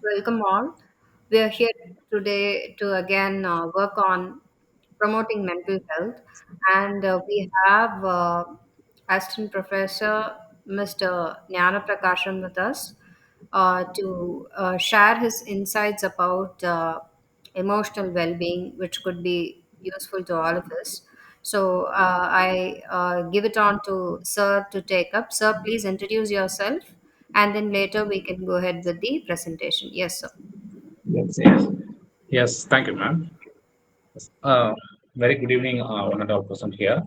Welcome all. We are here today to again work on promoting mental health, and we have Assistant Professor Mr. Jnana Prakasham with us to share his insights about emotional well-being, which could be useful to all of us. So I give it on to Sir to take up. Sir, please introduce yourself, and then later we can go ahead with the presentation. Yes, sir. Yes. Yes. Thank you, ma'am. Uh, Very good evening, one and all present here.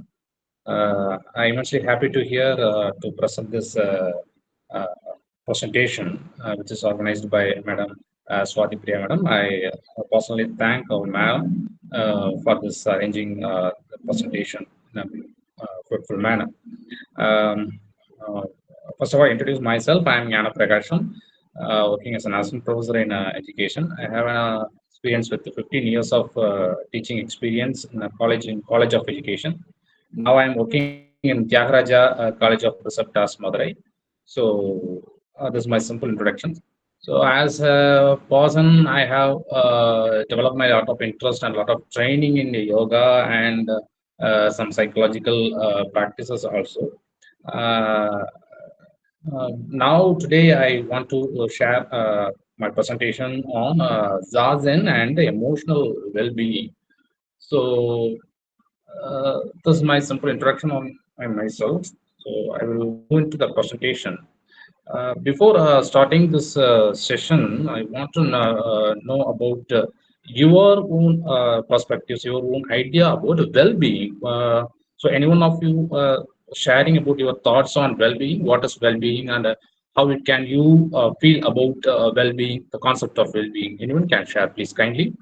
I'm immensely happy to hear to present this uh, presentation, which is organized by Madam Swati Priya, Madam. I personally thank our ma'am for this arranging the presentation in a fruitful manner. Um, uh, First of all, I introduce myself. I am Jnana Prakasham, working as an assistant professor in education. I have an experience with 15 years of teaching experience in College of Education. Now I am working in Tyagaraja College of Preceptas, Madurai. So this is my simple introduction. So as a person, I have developed my lot of interest and lot of training in yoga and some psychological practices also. Uh, Now today I want to share my presentation on Zazen and the emotional well-being. So this is my simple introduction on myself. So I will move into the presentation. Before starting this session, I want to know about your own perspectives, your own idea about well-being. So, any one of you sharing about your thoughts on well-being? What is well-being, and how it can you feel about well-being, the concept of well-being? Anyone can share, please, kindly.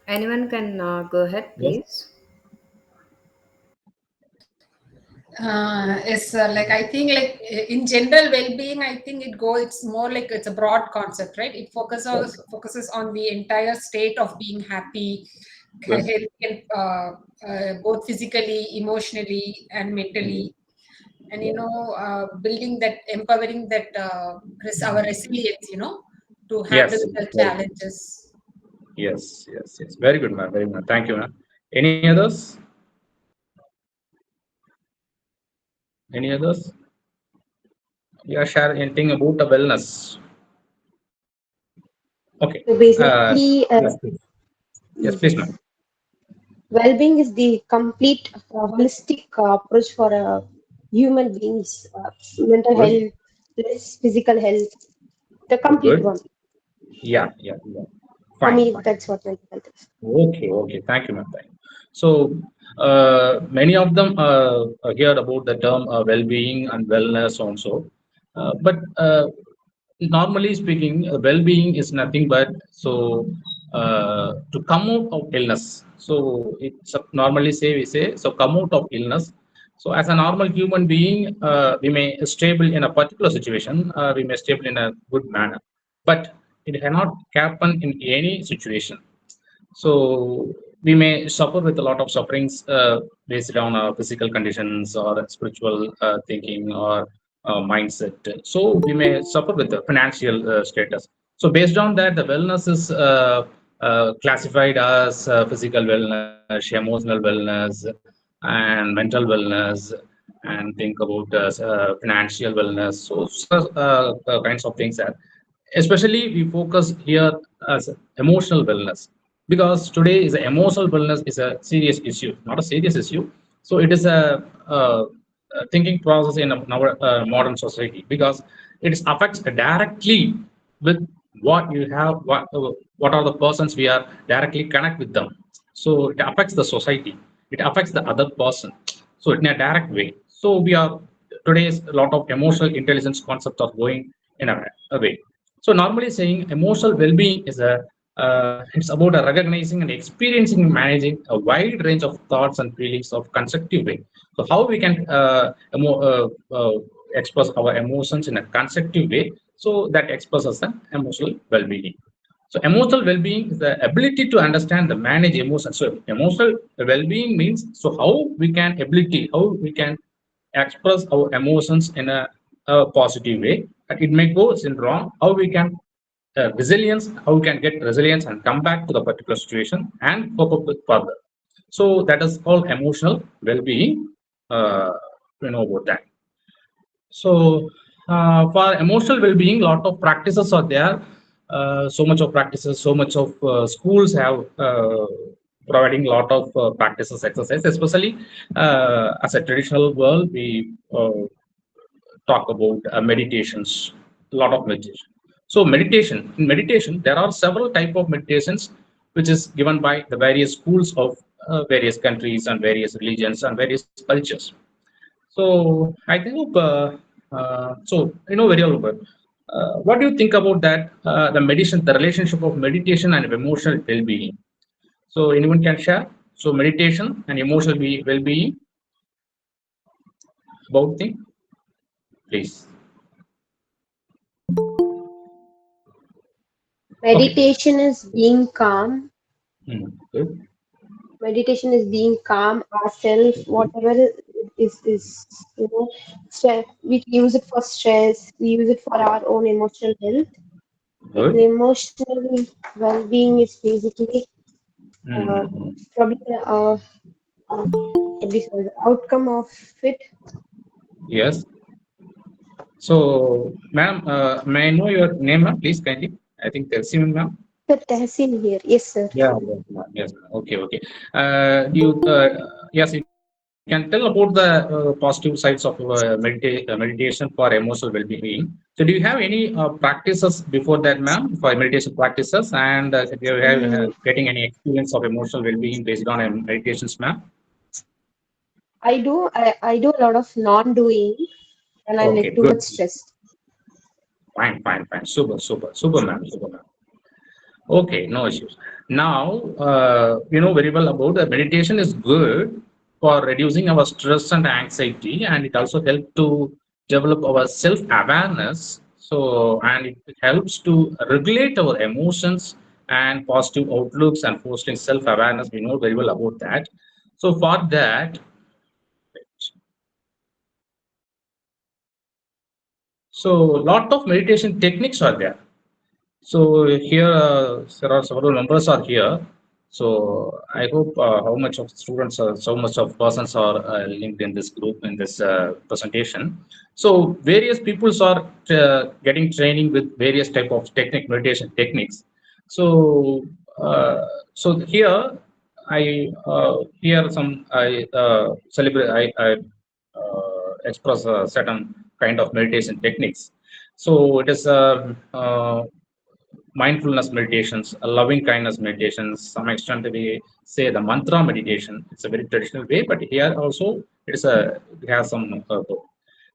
Anyone can go ahead, Yes. please. It's like I think like in general well-being, I think it's more like it's a broad concept, right? It Yes. focuses on the entire state of being happy, Yes. healthy, and both physically, emotionally, and mentally, and building that, empowering that our resilience, to handle Yes. the Very good. challenges. Yes. Yes. Yes. Very good, ma'am. Very good. Thank you, ma'am. Any others? Any others? Yeah, share anything about the wellness. Okay. So Yes, basically, please. Yes, please, ma'am. yes, well-being is the complete holistic approach for human beings, mental Good. health, plus physical health, the complete Good. one. Yeah, yeah, yeah. For Fine, me, fine. that's what mental health is. Okay, okay. Thank you, ma'am. Thank you. So, many of them heard about the term well-being and wellness also. But normally speaking, well-being is nothing but to come out of illness. So it's normally say we say so come out of illness. So as a normal human being, we may stable in a particular situation, we may stable in a good manner, but it cannot happen in any situation. So we may suffer with a lot of sufferings based on physical conditions or spiritual thinking or mindset. So we may suffer with the financial status. So based on that, the wellness is classified as physical wellness, emotional wellness, and mental wellness, and think about financial wellness. So kinds of things that especially we focus here as emotional wellness because today is emotional wellness is a serious issue, not a serious issue. So it is a thinking process in our modern society because it affects directly with what you have, what are the persons we are directly connect with them. So it affects the society, it affects the other person. So in a direct way. So we are today's a lot of emotional intelligence concepts are going in a way. So normally saying emotional well-being is a it's about a recognizing and experiencing and managing a wide range of thoughts and feelings of constructive way. So how we can express our emotions in a constructive way, so that expresses an emotional well-being. So emotional well-being is the ability to understand the manage emotions. So emotional well-being means so how we can ability, how we can express our emotions in a positive way. And it may go in wrong. How we can resilience, how we can get resilience and come back to the particular situation and cope up with further. So that is called emotional well-being. Uh, we know about that. So for emotional well-being, lot of practices are there. So much of practices, so much of schools have providing a lot of practices, exercise. Especially as a traditional world, we talk about meditations, a lot of meditation. So meditation, in meditation, there are several type of meditations which is given by the various schools of various countries and various religions and various cultures. So I think so very well. But what do you think about that? The meditation, the relationship of meditation and emotional well-being. So anyone can share. So meditation and emotional well-being, both thing, please. Okay. Meditation is being calm. Good. Meditation is being calm ourselves, whatever stress. We use it for stress, we use it for our own emotional health. And Good. emotional well-being is basically uh, Mm-hmm. probably what do you say, the outcome of it. Yes. So, ma'am, may I know your name, ma'am, please, kindly? I think there's Simon, ma'am. The Tahsin here, yes, sir. Yeah, yes, ma'am. Yes, ma'am. Okay, okay. Yes, you can tell about the positive sides of meditation for emotional well-being. So, do you have any practices before that, ma'am, for meditation practices? And if you have Mm, getting any experience of emotional well-being based on meditations, ma'am? I do a lot of non-doing when I'm Okay, like too good. much stressed. Fine, fine, fine. Super, super, super, ma'am. Super, ma'am. Okay, no issues. Now, you know very well about the meditation is good for reducing our stress and anxiety, and it also helps to develop our self-awareness. So, and it helps to regulate our emotions and positive outlooks and fostering self-awareness. We know very well about that. So, for that, so lot of meditation techniques are there. So here there are several members are here. So I hope how much of students are, so much of persons are linked in this group in this presentation. So various peoples are getting training with various type of technique meditation techniques. So so here I here some I celebrate I express certain kind of meditation techniques. So it is mindfulness meditations, loving kindness meditations. Some extent we say the mantra meditation. It's a very traditional way, but here also it has some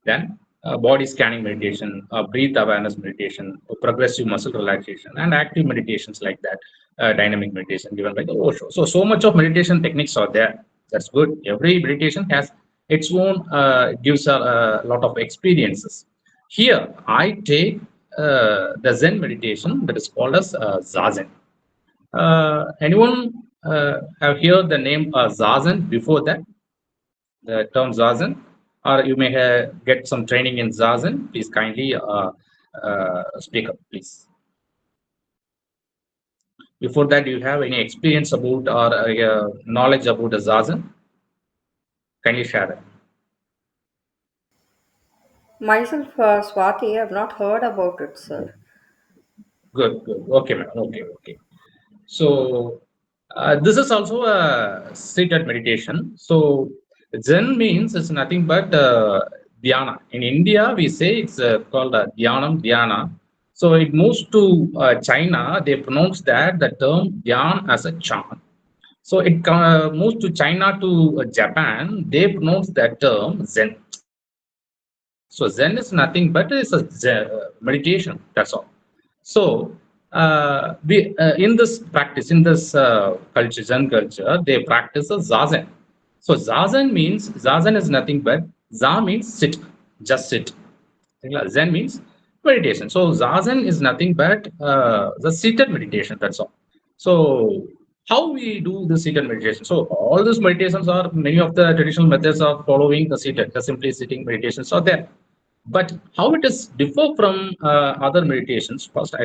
then body scanning meditation, breath awareness meditation, progressive muscle relaxation, and active meditations like that. Dynamic meditation given by the Osho. So much of meditation techniques are there. That's good. Every meditation has its own gives a lot of experiences. Here, I take the Zen meditation that is called as Zazen. Anyone have heard the name Zazen before that? The term Zazen, or you may get some training in Zazen. Please kindly speak up, please. Before that, do you have any experience about or knowledge about the Zazen? Kindly share it. Myself, Swati, I've not heard about it, sir. Good, good. Okay, ma'am. Okay, okay. So this is also a seated meditation. So Zen means it's nothing but dhyana. In India, we say it's called dhyanam, dhyana. So it moves to China. They pronounce that the term dhyan as a chant. So it moves to China to Japan. They pronounce that term Zen. So Zen is nothing but it's a meditation. That's all. So, in this practice, in this culture, Zen culture, they practice a Zazen. So, Zazen is nothing but Za means sit, just sit. Zen means meditation. So, Zazen is nothing but the seated meditation. That's all. So, How we do the seated meditation? So all these meditations are many of the traditional methods of following the seated, the simply sitting meditations are there. But how it is differ from other meditations? First,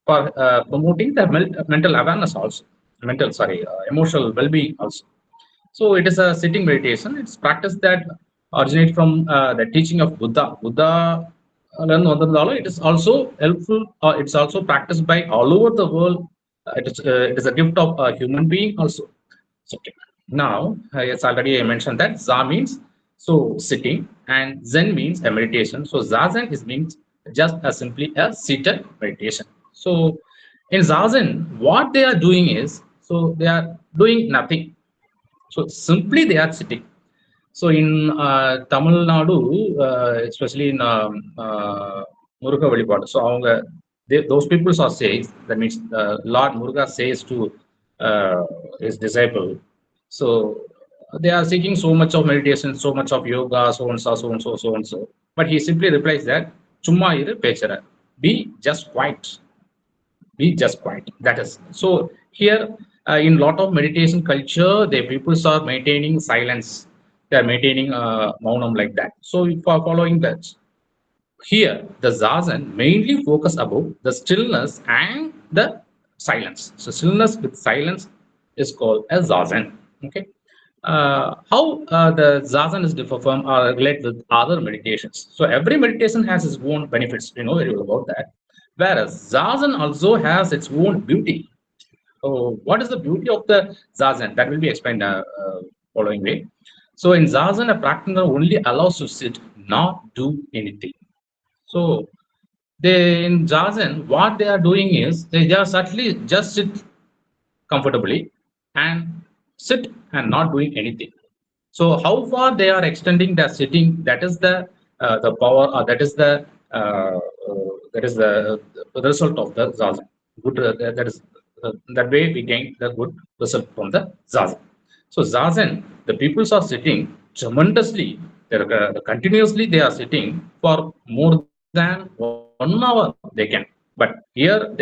for promoting the mental awareness also, emotional well-being also. So it is a sitting meditation. It's practice that originates from the teaching of Buddha. Buddha it is also helpful. It's also practiced by all over the world. It is a gift of a human being also. So, okay. Now, yes, already I mentioned that Za means so sitting and Zen means a meditation. So Zazen is means just as simply a seated meditation. So in Zazen, what they are doing is so they are doing nothing. So simply they are sitting. So in Tamil Nadu, especially in Muruga Vallipadu, so those people are says, that means Lord Muruga says to his disciple, so they are seeking so much of meditation, so much of yoga, so and so, so and so, so and so. But he simply replies that, Chumma iru pechara, be just quiet, be just quiet. That is so here in lot of meditation culture, the peoples are maintaining silence. They are maintaining maunam like that. So for following that, here the zazen mainly focus about the stillness and the silence. So stillness with silence is called as zazen. Okay. How the zazen is different from or relate with other meditations. So every meditation has its own benefits. You know very well about that. Whereas zazen also has its own beauty. So what is the beauty of the zazen? That will be explained following way. So in zazen, a practitioner only allows to sit, not do anything. So they in zazen, what they are doing is they just actually just sit comfortably and sit and not doing anything. So how far they are extending their sitting, that is the power, or that is the result of the zazen. Good, that is that way we gain the good result from the zazen. So zazen, the peoples are sitting tremendously. They're continuously they are sitting for more than 1 hour they can. But here,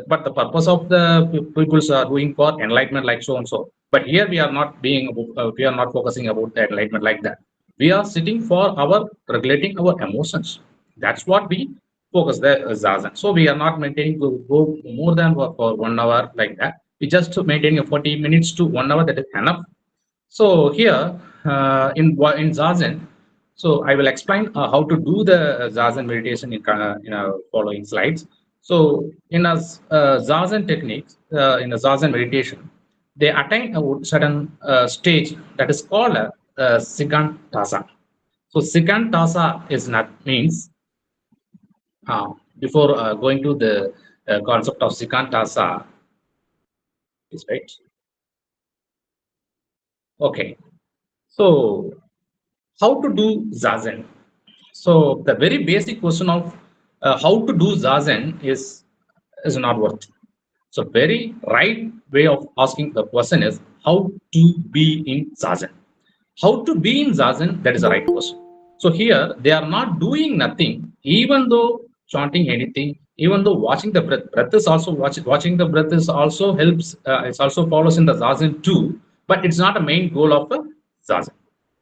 but the purpose of the peoples are doing for enlightenment like so and so. But here we are not focusing about the enlightenment like that. We are sitting for our regulating our emotions. That's what we focus the zazen. So we are not maintaining to go more than for 1 hour like that. We just maintaining a 40 minutes to 1 hour. That is enough. So here in Zazen, so I will explain how to do the Zazen meditation in our following slides. So in a Zazen techniques, in a Zazen meditation, they attain a certain stage that is called a Sikantasa. So Sikantasa is not means before going to the concept of Sikantasa is right. Okay. So how to do Zazen? So the very basic question of how to do Zazen is not worth. So very right way of asking the question is how to be in Zazen. How to be in Zazen, that is the right question. So here they are not doing nothing, even though chanting anything, even though watching the breath. Breath is also watching the breath is also helps. It also follows in the Zazen too, but it's not a main goal of a Zazen.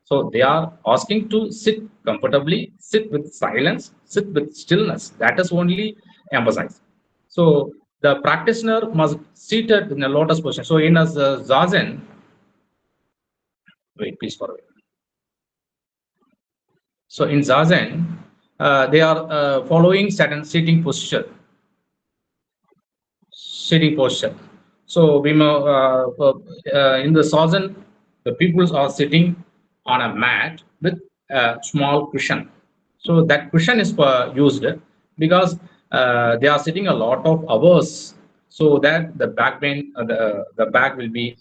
So they are asking to sit comfortably, sit with silence, sit with stillness. That is only emphasized. So the practitioner must seated in a lotus position. So in a Zazen, wait, please forward. So in Zazen, they are following certain sitting posture. So we in the Zazen, the people are sitting on a mat with a small cushion. So that cushion is used because they are sitting a lot of hours, so that the back pain, the back will be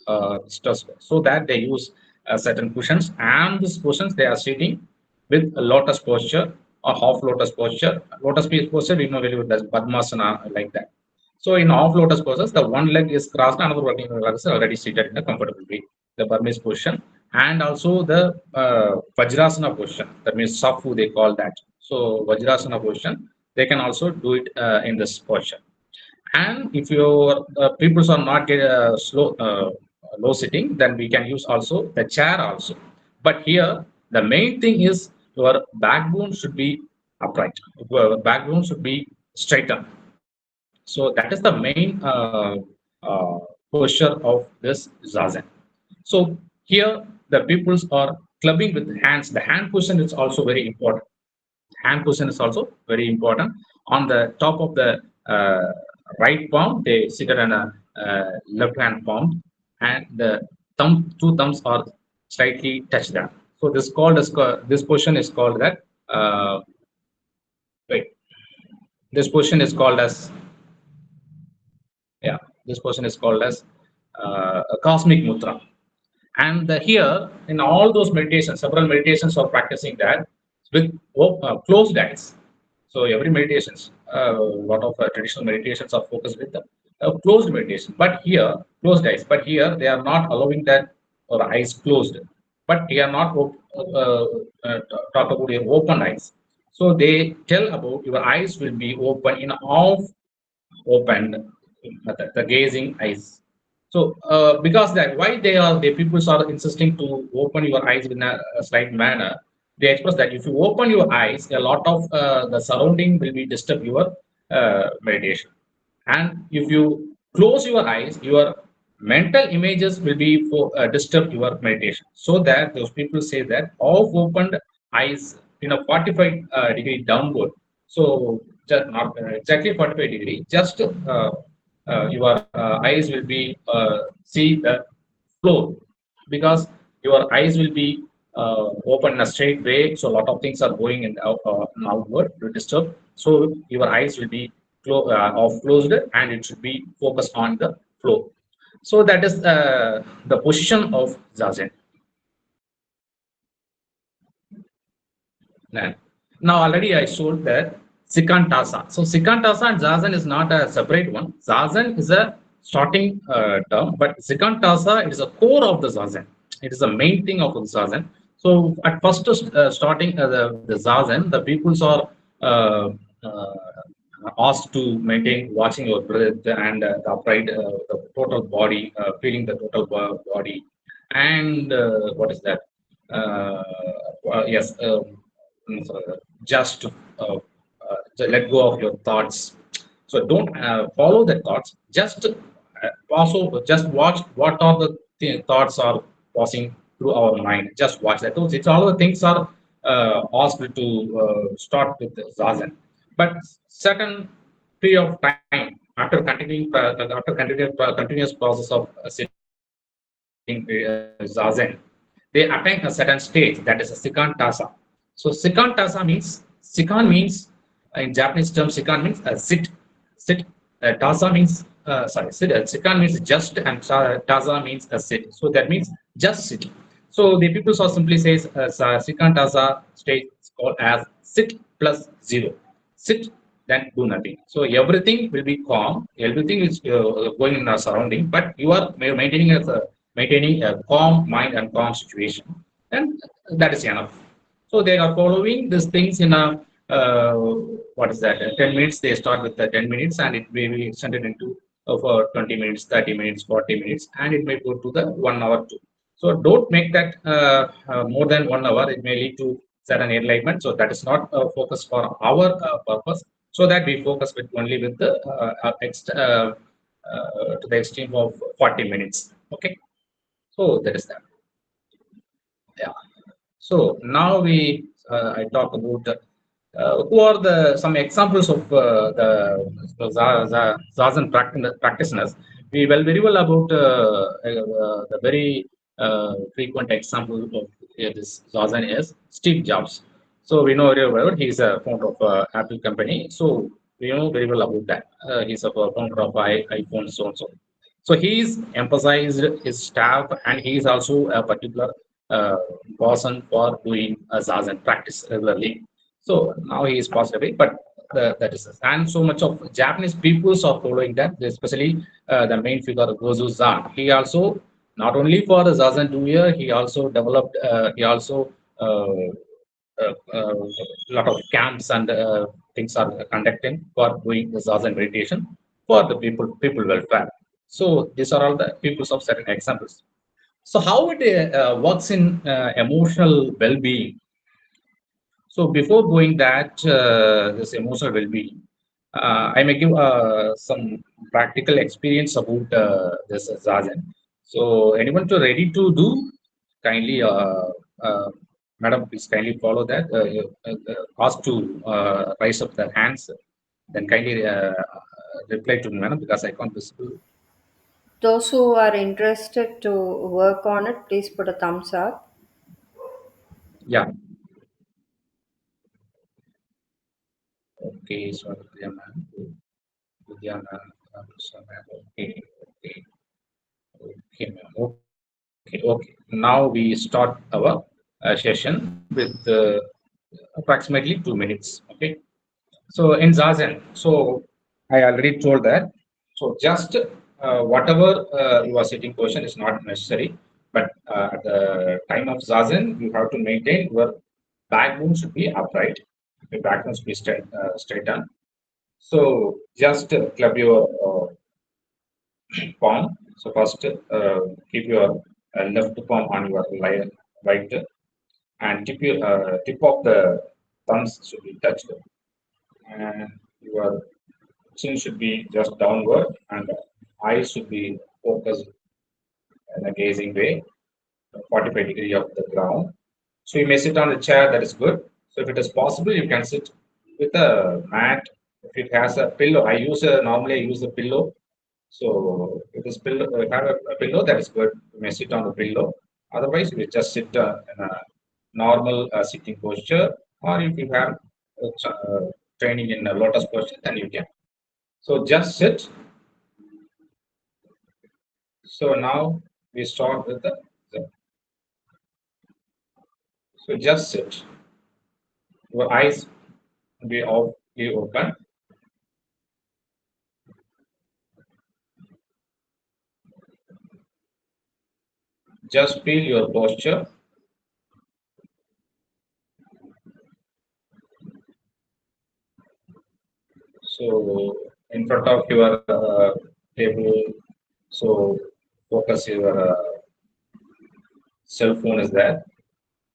stressed. So that they use certain cushions, and these cushions they are sitting with a lotus posture or half lotus posture. Lotus posture we know very well as Padmasana like that. So in half lotus poses, the one leg is crossed, another working leg is already seated in a comfortable way. The Burmese position, and also the Vajrasana position. That means Safu they call that. So Vajrasana position, they can also do it in this posture. And if your peoples are not get low sitting, then we can use also the chair also. But here the main thing is your backbone should be upright, your backbone should be straightened. So that is the main uh, posture of this zazen. So here the peoples are clubbing with hands. The hand position is also very important. Hand position is also very important. On the top of the uh, right palm, they sit on a left hand palm, and the two thumbs are slightly touched down. So this position is called that. Wait, this position is called as, yeah, this position is called as a cosmic mudra. And here, in all those meditations, several meditations are practicing that with closed eyes. So every meditations, a lot of traditional meditations are focused with closed meditation. But here, closed eyes. But here, they are not allowing that or eyes closed. But they are not talk about your open eyes. So they tell about your eyes will be open in half opened, the gazing eyes. So because that, why the people are insisting to open your eyes in a slight manner. They express that if you open your eyes, a lot of the surrounding will be disturb your meditation. And if you close your eyes, your mental images will be for disturb your meditation. So that those people say that half opened eyes in a 45 degree downward. So just not exactly 45-degree, just your eyes will be see the floor, because your eyes will be open in a straight way. So a lot of things are going in outward to disturb. So your eyes will be off closed, and it should be focused on the floor. So that is the position of zazen. Now, already I showed that Sikantasa. So Sikantasa and Zazen is not a separate one. Zazen is a starting term, but Sikantasa is a core of the Zazen. It is the main thing of the Zazen. So at first starting the Zazen, the peoples are uh, uh, asked to maintain watching your breath and the upright, the total body, feeling the total body, and what is that? Uh, yes, just let go of your thoughts. So don't follow the thoughts. Also just watch what are the thoughts are passing through our mind. Just watch that. Those it's all the things are asked to start with zazen. But certain period of time after continuous process of sitting zazen, they attain a certain stage, that is a sikantasa. So sikantasa means in Japanese term, sikan means sit. Tasa means sorry, sit. Sikan means just, and tasa means a sit. So that means just sitting. So the people saw simply says sikan tasa state is called as sit plus zero. Sit, then do nothing. So everything will be calm. Everything is going in our surrounding, but you are maintaining a calm mind and calm situation, and that is enough. So they are following these things in a what is that? 10 minutes. They start with the 10 minutes, and it may be extended into for 20 minutes, 30 minutes, 40 minutes, and it may go to the 1 hour too. So don't make that more than 1 hour. It may lead to certain enlightenment. So that is not a focus for our purpose. So that we focus with only with the to the extreme of 40 minutes. Okay. So that is that. Yeah. So now I talk about who are the some examples of the Zazen practitioners. We very well about the very frequent example of this Zazen is Steve Jobs. So we know very well he is a founder of Apple company. So we know very well about that. He's a founder of iPhone, so and so. So he's emphasized his staff, and he is also a particular uh, person for doing a Zazen practice regularly. So now he is passed away, but that is, and so much of Japanese peoples are following that, especially the main figure Gozu Zan. He also not only for the Zazen doer, he also developed, he also a lot of camps and things are conducting for doing the Zazen meditation. for the people welfare. So these are all the peoples of certain examples. So how it works in emotional well-being. So before going that, this emotional well-being, I may give some practical experience about this Zazen. So anyone to ready to do, kindly, uh, madam, please kindly follow that. Ask to raise up their hands. Then kindly reply to me, madam, because I can't visible. Those who are interested to work on it, please put a thumbs up. Yeah. Okay. So yeah, ma'am. Yeah, ma'am. Okay. Okay. Okay, ma'am. Okay. Okay. Now we start our session with approximately 2 minutes. Okay. So in Zazen, so I already told that. So just whatever you are sitting position is not necessary, but at the time of Zazen, you have to maintain your backbone should be upright. Your backbone should be straight on. So just club your palm. So first keep your left palm on your right, and tip of the thumbs should be touched, and your chin should be just downward, and eyes should be focused in a gazing way, 45 degree of the ground. So you may sit on a chair, that is good. So if it is possible, you can sit with a mat. If it has a pillow, normally I use a pillow. So if this pillow have a pillow, that is good. You may sit on the pillow. Otherwise, you just sit in a normal sitting posture, or if you have training in a lotus posture, then you can. So just sit. So now we start with the so just sit. Your eyes be open. Just feel your posture. So in front of your table, so focus your cell phone is there.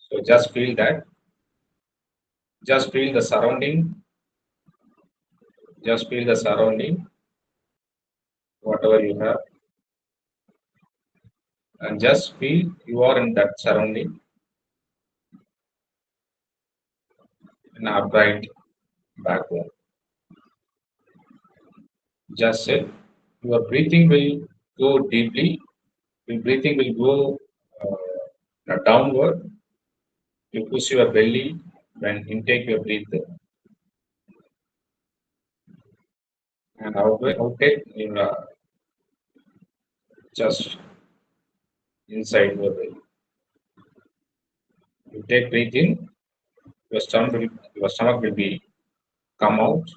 So just feel that. Just feel the surrounding. Just feel the surrounding, whatever you have, and just feel you are in that surrounding in upright backward. Just sit. Your breathing will go deeply. Your breathing will go downward. You push your belly when intake your breath, and outtake in just inside your belly. You take breath in. Your stomach will be come out.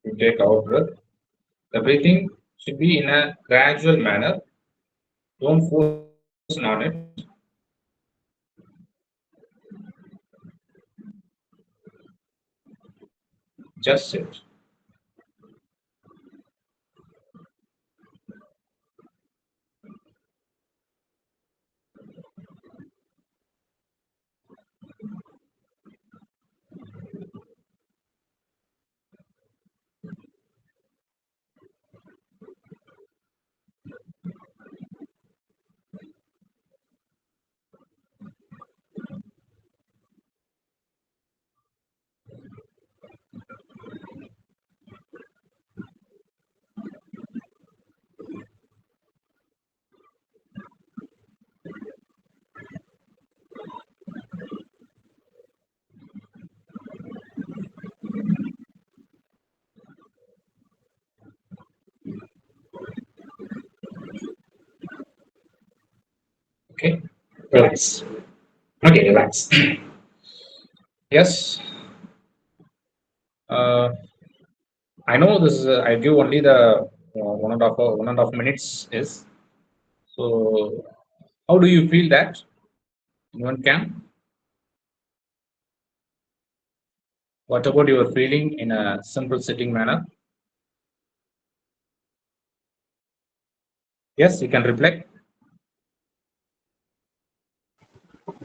You take out breath. The breathing should be in a gradual manner. Don't force on it. Just sit. Okay. Relax. Okay, relax. Yes. Uh, I know this is. I give only the 1.5 minutes is. So, how do you feel that? Anyone can? What about your feeling in a simple sitting manner? Yes, you can reflect.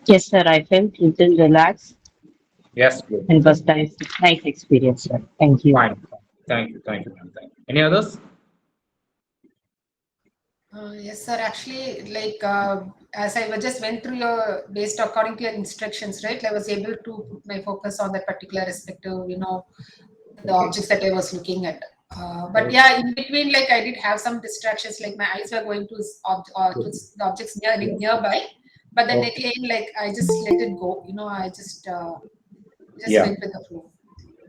Yes, sir. I felt little relaxed Yes, good. and was nice experience, sir. Thank you. Fine. Thank you. Thank you, ma'am. Thank you. Any others? Yes, sir. Actually, like as I just went through your based according to your instructions, right? I was able to put my focus on that particular aspect of, the Okay. objects that I was looking at. But Good. yeah, in between, like I did have some distractions, like my eyes were going to to Good. the objects Yes. nearby. But then Okay. again, like I just let it go. I just Yeah. went with the flow.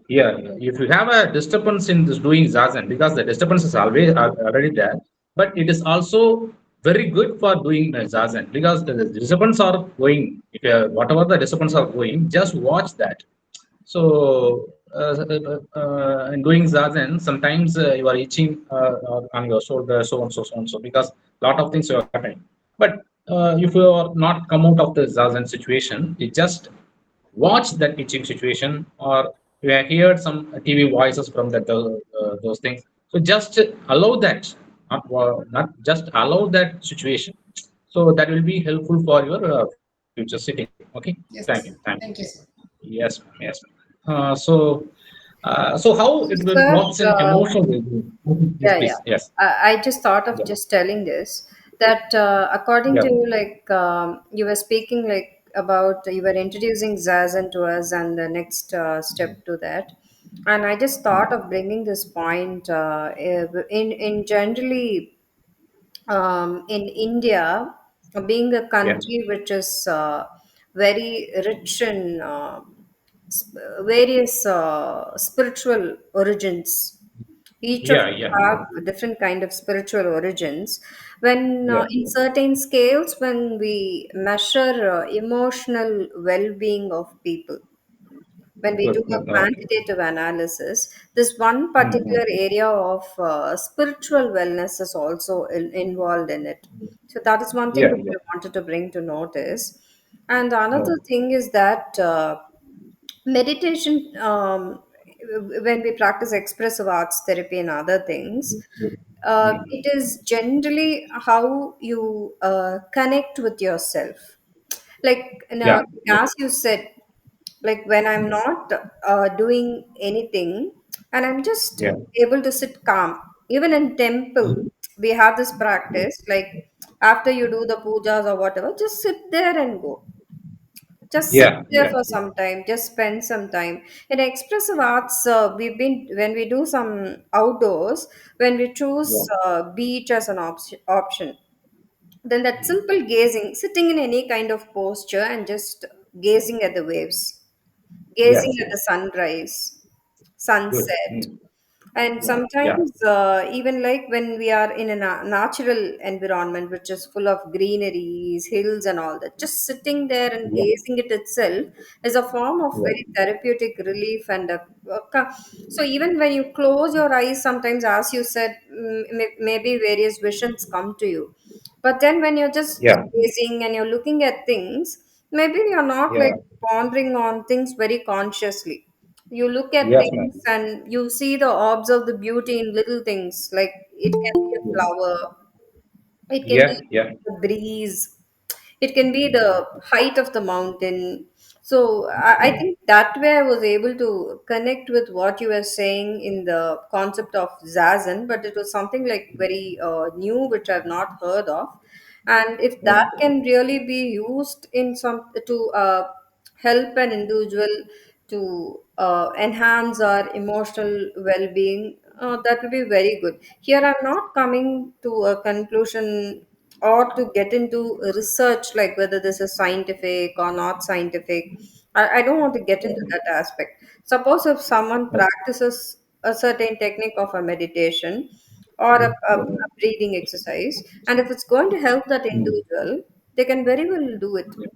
Yeah, if you have a disturbance in this doing zazen, because the disturbance is always already there, but it is also very good for doing zazen because the disturbance are going. If whatever the disturbance are going, just watch that. So, in doing zazen, sometimes you are itching on your shoulder, so and so, so and so, because lot of things are happening. But if you are not come out of the zazen situation, you just watch that teaching situation, or you have heard some TV voices from that those things. So just allow that, not just allow that situation. So that will be helpful for your future sitting. Okay, thank you, thank Yes, you. thank you, sir. Yes, ma'am, yes, ma'am. So how it will Sir, works in emotional well-being? Yes, yeah, please. yeah. Yes. I just thought of Yeah. just telling this that according Yeah. to like you were speaking like about you were introducing Zazen to us and the next step to that, and I just thought of bringing this point in generally in India, being a Yeah. country which is very rich in various spiritual origins. Each of Yeah. us Yeah. have a different kind of spiritual origins. When Yeah. in certain scales, when we measure emotional well-being of people, when we do Good. a Good. Okay. quantitative analysis, this one Mm-hmm. particular area of spiritual wellness is also involved in it. So that is one thing Yeah. which Yeah. I wanted to bring to notice. And another No. thing is that meditation, when we practice expressive arts therapy and other things, Mm. it is generally how you connect with yourself. Like, Yeah. Good. as you said, like when I'm not doing anything and I'm just Yeah. able to sit calm. Even in temple, we have this practice, like after you do the pujas or whatever, just sit there and go. Just sit Yeah. there Yeah. for some time, just spend some time. In expressive arts, we've been when we do some outdoors, when we choose Yeah. beach as an option, then that simple gazing, sitting in any kind of posture and just gazing at the waves, gazing Yes. at the Yes. sunrise, Good. sunset. Mm. And Yeah. Yeah. sometimes, even like when we are in a natural environment which is full of greeneries, hills, and all that, just sitting there and Yeah. gazing it itself is a form of Yeah. very therapeutic relief. And so, even when you close your eyes, sometimes, as you said, maybe various visions come to you. But then, when you're just Yeah. gazing and you're looking at things, maybe you're not like Yeah. pondering on things very consciously. You look at Yes, ma'am. things and you see the observe the beauty in little things, like it can be a flower, it can be Yeah. Yeah. the breeze, it can be the height of the mountain. So I think that way I was able to connect with what you were saying in the concept of Zazen, but it was something like very new, which I've not heard of. And if that Okay. can really be used in some to help an individual to enhance our emotional well-being, that will be very good. Here I'm not coming to a conclusion or to get into research like whether this is scientific or not scientific. I don't want to get into that aspect. Suppose if someone Okay. practices a certain technique of a meditation or a breathing exercise, and if it's going to help that Mm. individual, they can very well do it. Yeah.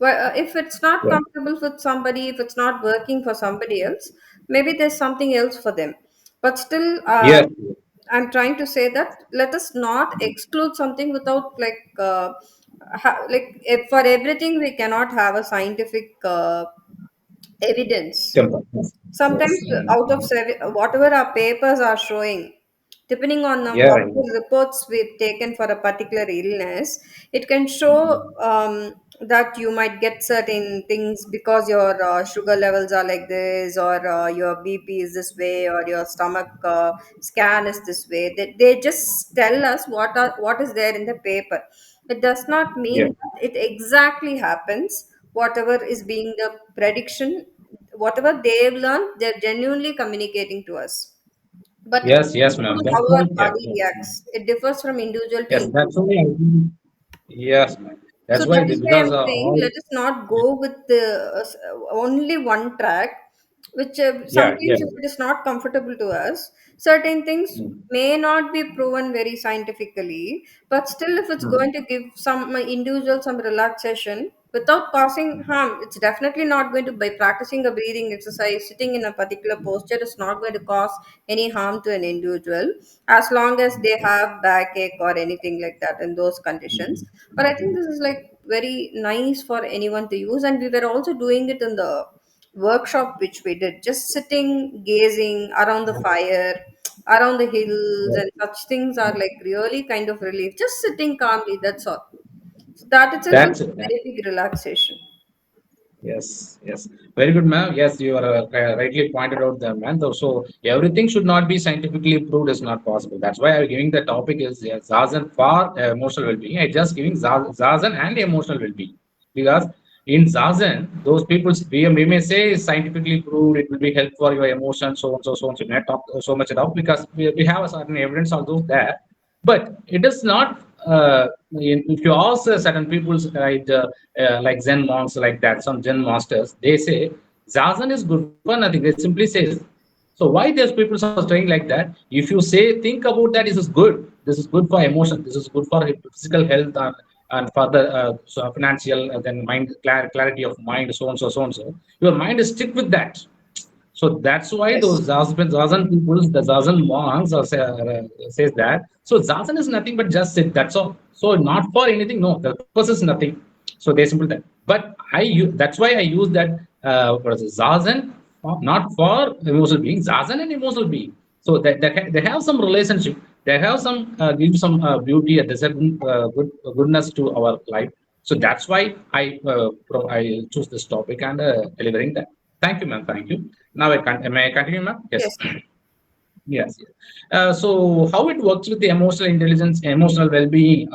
Well, if it's not Yeah. comfortable with somebody, if it's not working for somebody else, maybe there's something else for them. But still, Yes. I'm trying to say that let us not exclude something without like if for everything we cannot have a scientific evidence. Temper. Yes. Sometimes Yes. out of whatever our papers are showing, depending on Yeah. what the reports we've taken for a particular illness, it can show that you might get certain things because your sugar levels are like this, or your BP is this way, or your stomach scan is this way. They just tell us what is there in the paper. It does not mean Yeah. that it exactly happens. Whatever is being the prediction, whatever they've learned, they're genuinely communicating to us. But it Yes. Yes, depends ma'am. on That's how why. our Yeah. body reacts. It differs from individual to Yes. That's individual. why. Yes, ma'am. So That's why that is why because I'm saying all. let us not go with the only one track, which Yeah. Yeah. sometimes if it is not comfortable to us, certain things Mm. may not be proven very scientifically, but still if it's Mm. going to give some individual some relaxation without causing harm, it's definitely not going to, by practicing a breathing exercise, sitting in a particular posture is not going to cause any harm to an individual as long as they have backache or anything like that in those conditions. But I think this is like very nice for anyone to use, and we were also doing it in the workshop which we did, just sitting gazing around the fire, around the hills, and such things are like really kind of relief, just sitting calmly, that's all. So that itself is That's it. a very big relaxation. Yes, yes. Very good, ma'am. Yes, you are rightly pointed out there, ma'am. So everything should not be scientifically proved is not possible. That's why I'm giving the topic is Zazen for emotional well-being. I just giving Zazen and emotional well-being because in Zazen, those people we may say is scientifically proved. It will be help for your emotions, so on, so on. So not talk so much about because we have a certain evidence of those there, but it is not. If you ask certain people, right, like Zen monks, like that, some Zen masters, they say Zazen is good for nothing. They simply says. So why those people are saying like that? If you say, think about that, this is good. This is good for emotion. This is good for physical health and further so financial, then mind clarity of mind, so on, so on, so. Your mind is stick with that. So that's why those Yes. Zazen people, the Zazen monks says that. So Zazen is nothing but just sit. That's all. So not for anything. No, the purpose is nothing. So they simple that. But that's why I use that what is it, Zazen, not for emotional being. Zazen and emotional being. So they have some relationship. They have some give some beauty and certain goodness to our life. So that's why I choose this topic and delivering that. Thank you, ma'am. Thank you. Now may I continue, ma'am? Yes. Yes. Yes. Yes. So how it works with the emotional intelligence, emotional well-being,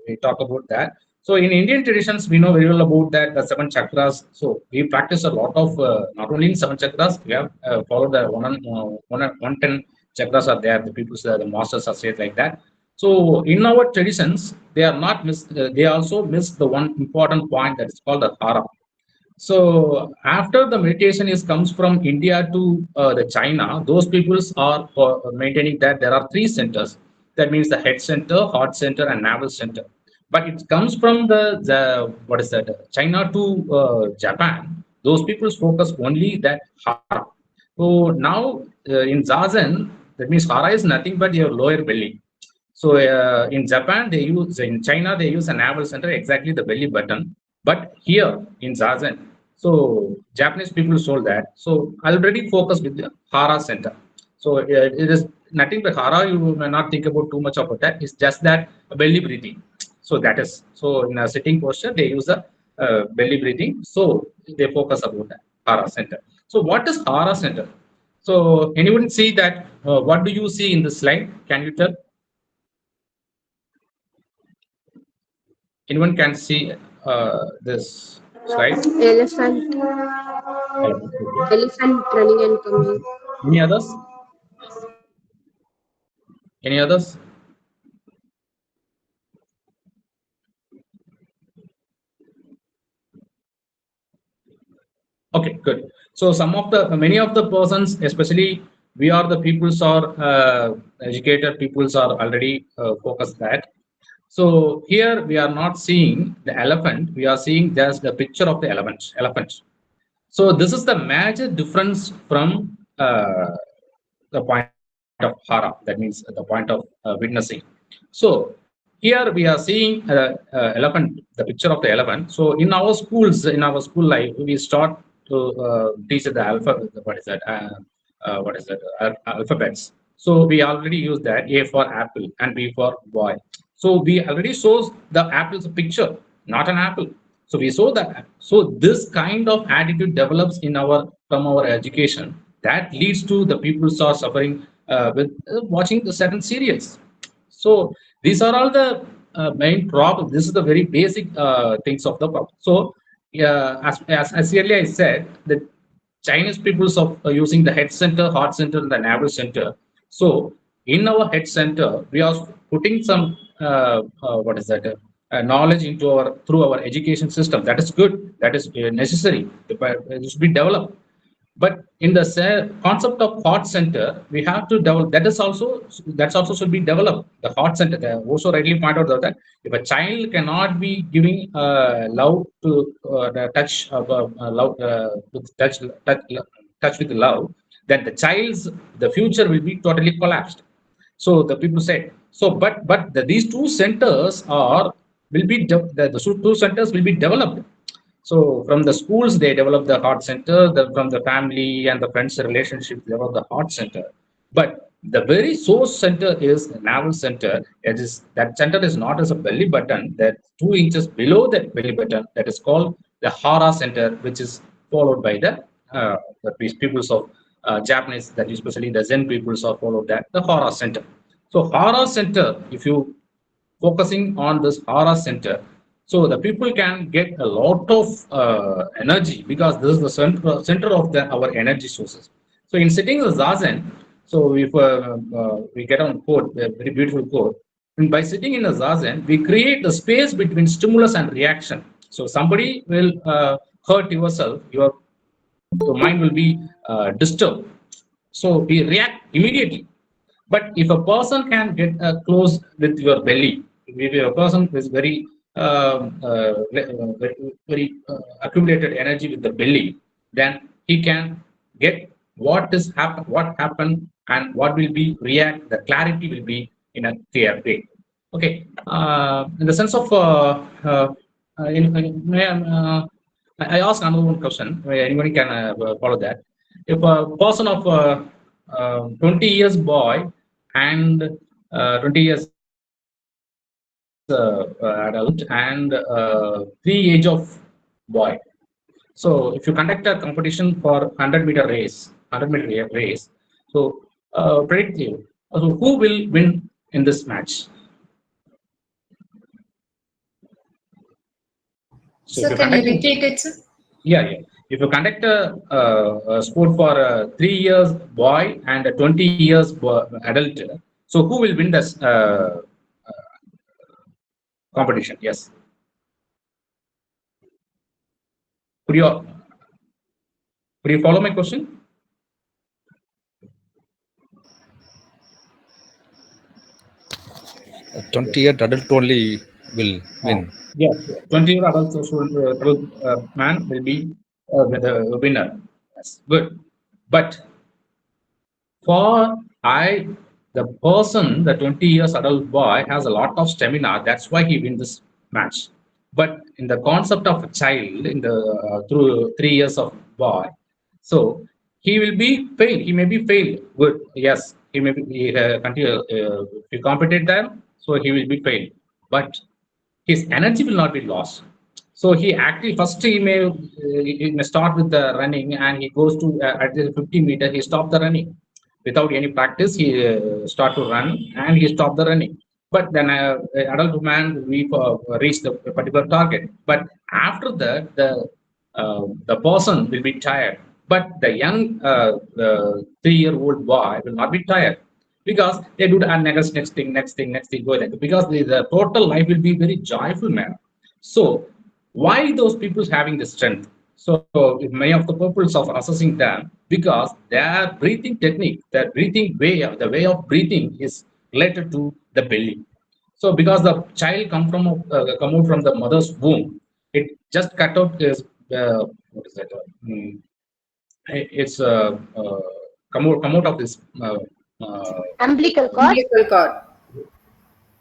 we talk about that. So in Indian traditions, we know very well about that the seven chakras. So we practice a lot of not only in seven chakras, we have followed the 110 chakras are there. The people, the masters are said like that. So in our traditions, they are not miss. They also miss the one important point that is called the hara. So after the meditation is comes from India to the China, those peoples are maintaining that there are three centers. That means the head center, heart center, and navel center. But it comes from the what is that? China to Japan. Those peoples focus only that hara. So now in Zazen, that means hara is nothing but your lower belly. So in Japan, they use in China they use a navel center exactly the belly button. But here in Zazen, so Japanese people sold that. So already focus with the Hara center. So it is nothing but Hara. You may not think about too much about that. It's just that belly breathing. So that is so in a sitting posture they use a belly breathing. So they focus about that Hara center. So what is Hara center? So anyone see that? What do you see in the slide? Can you tell? Anyone can see this slide? Elephant, Okay. elephant running and coming. Any others? Any others? Okay, good. So some of the many of the persons, especially we are the peoples are educated peoples are already focused that. So here we are not seeing the elephant. We are seeing just the picture of the elephant. Elephant. So this is the major difference from the point of hara. That means the point of witnessing. So here we are seeing elephant, the picture of the elephant. So in our schools, in our school life, we start. to teach the alphabet. What is that? What is that? Alphabets. So we already use that A for apple and B for boy. So we already shows the apple's picture, not an apple. So we saw that. So this kind of attitude develops in our from our education that leads to the people start suffering with watching the certain serials. So these are all the main problems. This is the very basic things of the problem. So as earlier I said, the Chinese peoples of using the head center, heart center, and the navel center. So in our head center, we are putting some what is that knowledge into our through our education system. That is good. That is necessary. It should be developed. But in the concept of heart center, we have to develop. That's also should be developed. The heart center. They also rightly pointed out that if a child cannot be giving love to the touch of love with touch with love, then the child's the future will be totally collapsed. So the people said so, but these two centers are will be the two centers will be developed. So from the schools, they develop the heart center. From the family and the friends relationship, they develop the heart center. But the very source center is the navel center. It is that center is not as a belly button. That 2 inches below that belly button. That is called the hara center, which is followed by the peoples of Japanese. That especially the Zen peoples are followed that the hara center. So hara center, if you focusing on this hara center, so the people can get a lot of energy because this is the center of our energy sources. So in setting the Zazen, so if we get on quote, a very beautiful quote, and by sitting in a Zazen, we create the space between stimulus and reaction. So somebody will hurt yourself, your mind will be disturbed. So we react immediately. But if a person can get close with your belly, if a person is very accumulated energy with the belly, then he can get what happened, and what will be react. The clarity will be in a clear way. Okay. In the sense of I ask another one question. Where anybody can follow that. If a person of 20 years boy and 20 years adult and 3 age of boy. So if you conduct a competition for 100-meter race, 100-meter race, so predict you. So who will win in this match? So if So you can you conduct, repeat it, sir? yeah. If you conduct a sport for a 3 years boy and a 20 years adult, so who will win this competition? Yes. Could you could you follow my question? 20-year adult only will win. Yes, 20-year adult man will be the winner. Yes, good. But for the person, the 20 years adult boy has a lot of stamina. That's why he wins this match. But in the concept of a child, in the through 3 years of boy, so he will be failed. He may be failed. Good. Yes, he may be continue. If you compete them, so he will be failed. But his energy will not be lost. So he actually first he may start with the running, and he goes to at the 50 meter he stop the running without any practice. He start to run and he stop the running. But then adult man we reach the particular target. But after that the person will be tired. But the young 3-year-old boy will not be tired because they do the next thing, go like that. Because the total life will be very joyful manner. So why those people having the strength? So if many of the purpose of assessing them, because their breathing technique, their breathing way, the way of breathing is related to the belly. So because the child come out from the mother's womb, it just cut out is what is that? It's come out of this. Umbilical cord. Umbilical cord.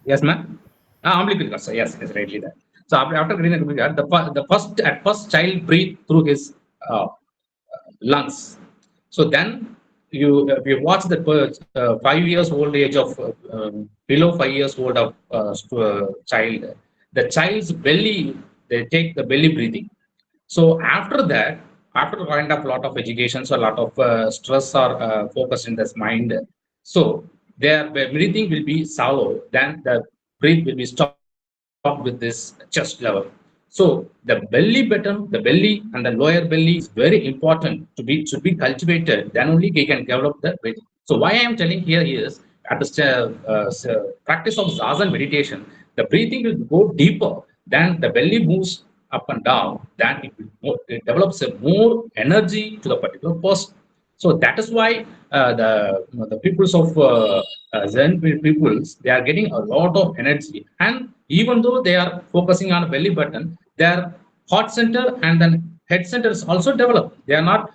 Yes, ma'am. Umbilical cord. So yes, rightly that. So after getting the umbilical cord, the first child breathe through his lungs. So then you watch the 5 years old age of below 5 years old of child, the child's belly, they take the belly breathing. So after that, after kind of lot of education, so a lot of stress or focus in this mind, so their breathing will be shallow, then the breath will be stopped with this chest level. So the belly button, the belly and the lower belly is very important to be should be cultivated. Then only we can develop the breathing. So why I am telling here is at the practice of Zazen meditation, the breathing will go deeper. Then the belly moves up and down. Then it develops a more energy to the particular person. So that is why the peoples of Zen peoples, they are getting a lot of energy, and even though they are focusing on belly button, their heart center and then head center is also developed. They are not.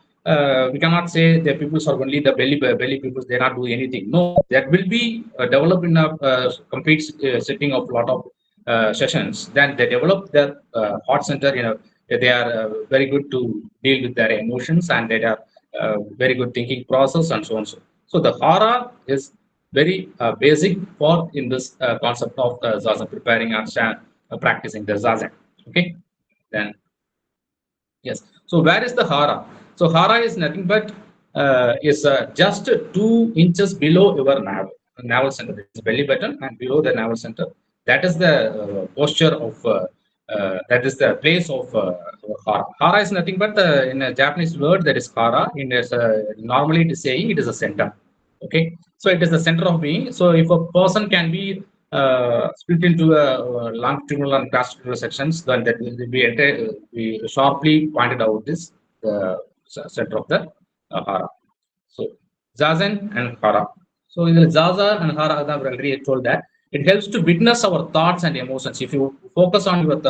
We cannot say the peoples are only the belly peoples. They not do anything. No, that will be developed in a complete setting of lot of sessions. Then they develop their heart center. They are very good to deal with their emotions, and they are very good thinking process and so on. So the hara is very basic for in this concept of zazen, preparing and practicing the zazen. Okay, then yes. So where is the hara? So hara is nothing but is just 2 inches below your navel center. There is belly button and below the navel center. That is the posture of. That is the place of hara. Hara is nothing but in a Japanese word that is hara. Normally it is saying it is a center. Okay, so it is the center of being. So if a person can be split into longitudinal and cross-sectional sections, then that will be we sharply pointed out this center of the hara. So zazen and hara. So in the zaza and hara, I have already told that it helps to witness our thoughts and emotions. If you focus on your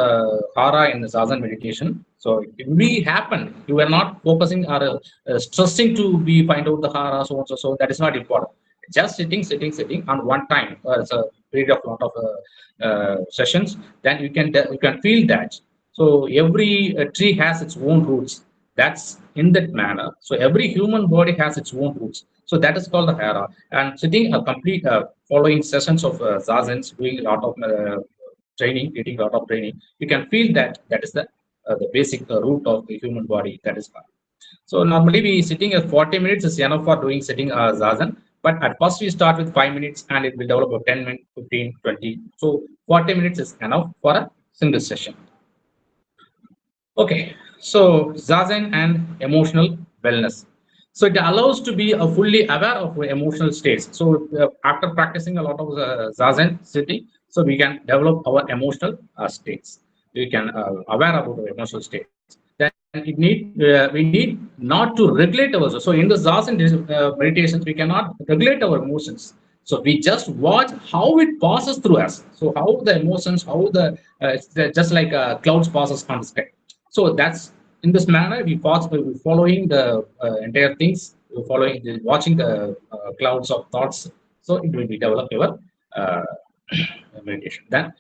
hara in the zazen meditation, so it will be happen. You are not focusing or stressing to be find out the hara, so on so so. That is not important. Just sitting on one time. It's a period of lot of sessions. Then you can feel that. So every tree has its own roots. That's in that manner. So every human body has its own roots. So that is called the hara. And sitting a complete following sessions of zazens, doing a lot of training, getting a lot of training, you can feel that that is the basic root of the human body. That is hara. So normally we sitting at 40 minutes is enough for doing sitting zazen. But at first we start with 5 minutes and it will develop a 10 minutes, 15, 20. So 40 minutes is enough for a single session. Okay, so Zazen and emotional wellness. So it allows to be fully aware of emotional states. So after practicing a lot of Zazen sitting, so we can develop our emotional states. We can aware about our emotional states. Then we need not to regulate ourselves. So in the Zazen meditations, we cannot regulate our emotions. So we just watch how it passes through us. So how the emotions, how the it's just like clouds passes on the sky. So that's in this manner we're following the entire things, we're following watching the clouds of thoughts. So it will be developed your uh, meditation. Then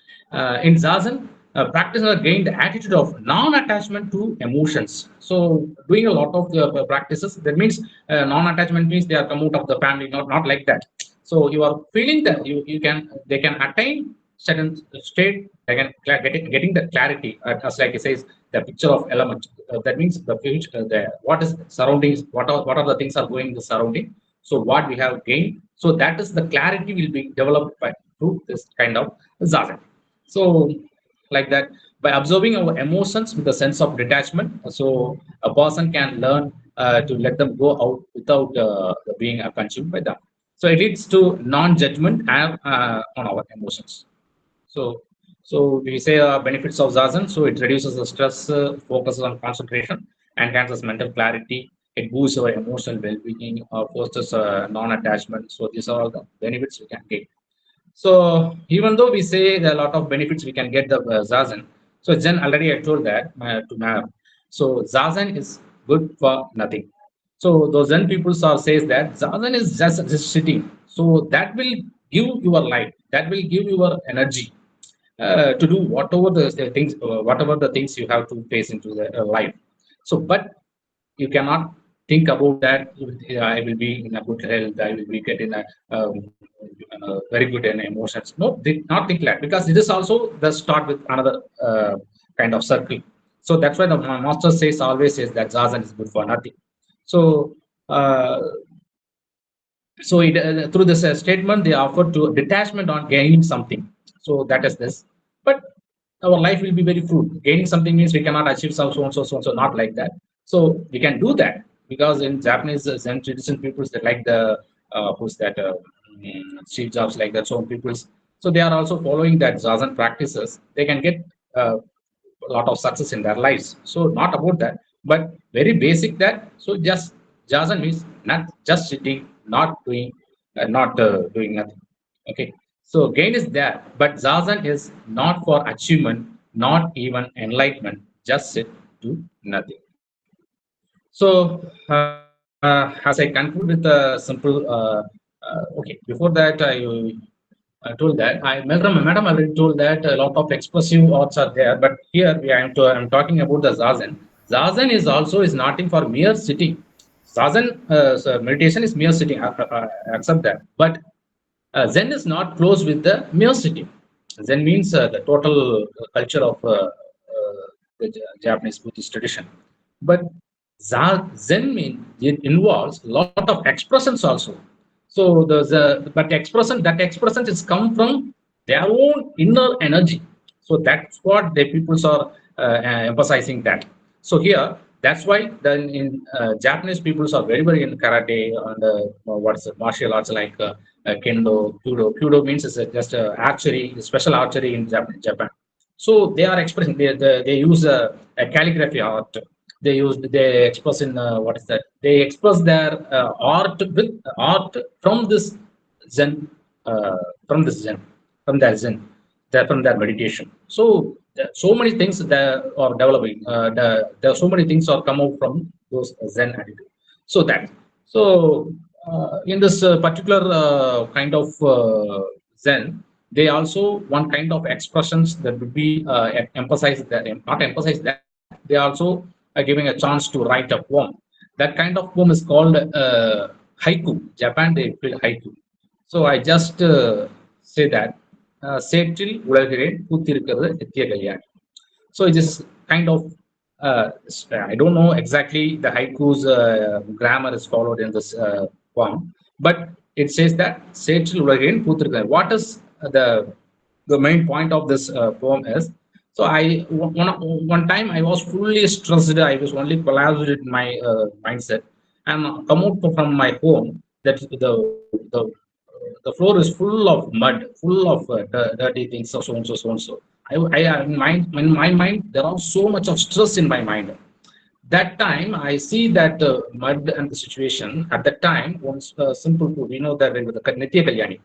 in Zazen, practitioner gain the attitude of non-attachment to emotions. So doing a lot of the practices, that means non-attachment means they are come out of the family, not like that. So you are feeling that you can they can attain certain state, they can getting the clarity, as like it says the picture of element. That means the future, the what is surroundings, what are the things are going in the surrounding. So what we have gained, so that is the clarity will be developed by through this kind of zazen. So like that, by observing our emotions with a sense of detachment, so a person can learn to let them go out without being consumed by them. So it leads to non-judgment and on our emotions. So, so we say benefits of Zazen. So it reduces the stress, focuses on concentration, enhances mental clarity. It boosts our emotional well-being, fosters non-attachment. So these are all the benefits we can get. So even though we say there are a lot of benefits we can get the Zazen, so Zen already I told that to Ma'am. So Zazen is good for nothing. So those Zen people says that Zazen is just sitting. So that will give your life, that will give your energy to do whatever the things you have to face into the life. So, but you cannot think about that, I will be in a good health, I will be getting very good in emotions. No, not think like, because it is also the start with another kind of circle. So that's why the master says, always says, that Zazen is good for nothing. So uh, through this statement, they offer to detachment on gaining something. So that is this. But our life will be very fruit. Gaining something means we cannot achieve so and so, so and so, not like that. So we can do that, because in Japanese Zen tradition peoples, they like the who's that Steve Jobs, like that, so on peoples. So they are also following that Zazen practices. They can get a lot of success in their lives. So not about that, but very basic that. So just Zazen means not just sitting, not doing, not doing nothing. Okay. So gain is there, but Zazen is not for achievement, not even enlightenment. Just sit, do nothing. So as I conclude with a simple, okay. Before that, I told that Madam already told that a lot of expressive arts are there, but here I'm talking about the Zazen. Zazen is also is nothing for mere sitting. Zazen so meditation is mere sitting. Accept that, but Zen is not close with the mere sitting. Zen means the total culture of the Japanese Buddhist tradition. But Zen means it involves a lot of expressions also. So but expression is come from their own inner energy. So that's what the peoples are emphasizing that. So here, that's why then in Japanese peoples are very in karate and what's martial arts like kendo, judo. Judo means it's just archery, special archery in Japan. So they are expressing. They use a calligraphy art. They express in what is that? They express their art with art from this Zen, uh, from this Zen, from their Zen, from their meditation. So so many things that are developing. There are so many things are come out from those Zen attitude. So that. So in this particular kind of Zen, they also one kind of expressions that would be emphasize that, not emphasize that, they also are giving a chance to write a poem. That kind of poem is called haiku. Japan, they feel haiku. So I just say that சேற்றில் உலகிறேன் பூத்திருக்கிறது நித்திய Kalyani. So it is kind of I don't know exactly the haiku's grammar is followed in this poem, but it says that சேற்றில் உலகிறேன் பூத்திருக்கிறது. What is the main point of this poem is, so one time I was fully stressed. I was only collapsed in my mindset, and come out from my home that the floor is full of mud, full of dirty things, so and so, so and so. In my mind, there are so much of stress in my mind. That time, I see that mud and the situation. At that time, one simple food, we know that with the Nitya Kalyani,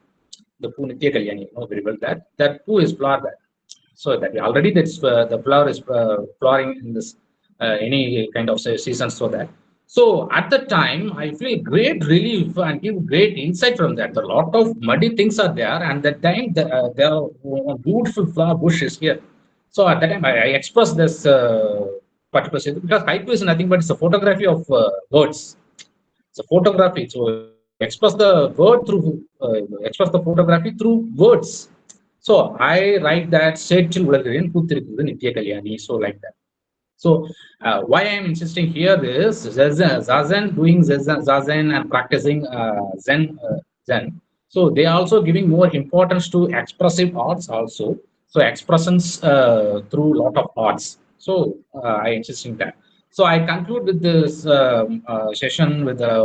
the poo Nitya Kalyani, you know very well that poo is flower that. So that already that's the flower is flowering in this any kind of season. So that, so at the time I feel great relief and give great insight from that. A lot of muddy things are there, and that time there are beautiful flower bushes here. So at that time I express this particular situation, because haiku is nothing but it's a photography of words. It's a photography. So express the word through express the photography through words. So I write that சேற்றில் உலகிறேன் பூத்திருக்கிறது நித்திய Kalyani. So like that. So why I am insisting here is Zazen doing Zazen and practicing Zen. So they are also giving more importance to expressive arts also. So expressions through lot of arts. So I insisting that. So I conclude with this session with a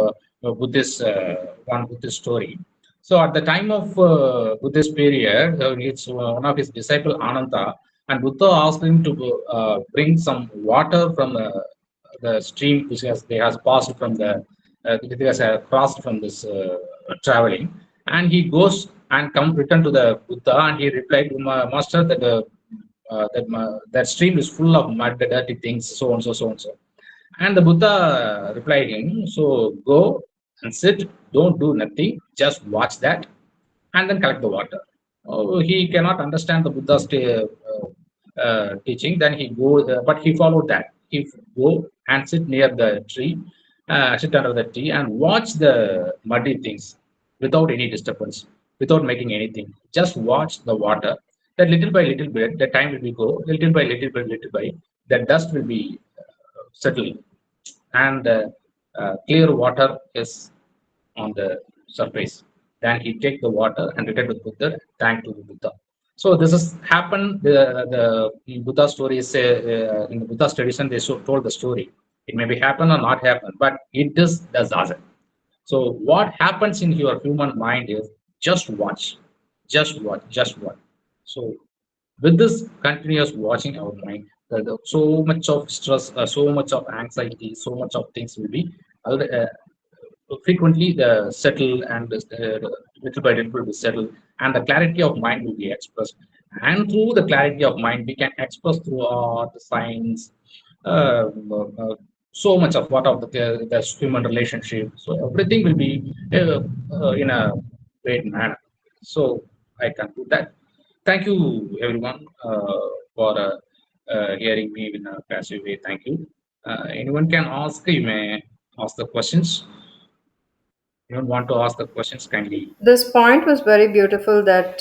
Buddhist one Buddhist story. So at the time of Buddhist period, it's one of his disciple Ananta, and Buddha asked him to bring some water from the stream which they has passed from the it has crossed from this traveling, and he goes and come return to the Buddha, and he replied, Master, that that stream is full of mud, dirty things, so and so, so and so. And the Buddha replied him, so go and sit, don't do nothing, just watch that, and then collect the water. Oh, he cannot understand the Buddha's teaching. Then he go, but he followed that. He go and sit near the tree, sit under the tree and watch the muddy things without any disturbance, without making anything. Just watch the water. That little by little bit, the time will be go little by, the dust will be settled, and clear water is on the surface. Then he take the water and return to the Buddha, thank to the Buddha. So this has happened. The in Buddha story is in the Buddha's tradition they told the story. It may be happen or not happen, but it is the Zazen. So what happens in your human mind is just watch, just watch, just watch. So with this continuous watching our mind, so much of stress, so much of anxiety, so much of things will be uh, frequently the settle and little by little will be settled, and the clarity of mind will be expressed, and through the clarity of mind we can express through art, science, uh, uh, so much of what of the human relationship, so everything will be in a great manner. So I conclude that. Thank you everyone for hearing me in a passive way. Thank you. Anyone can ask, you may ask the questions. You don't want to ask the questions, kindly. This point was very beautiful that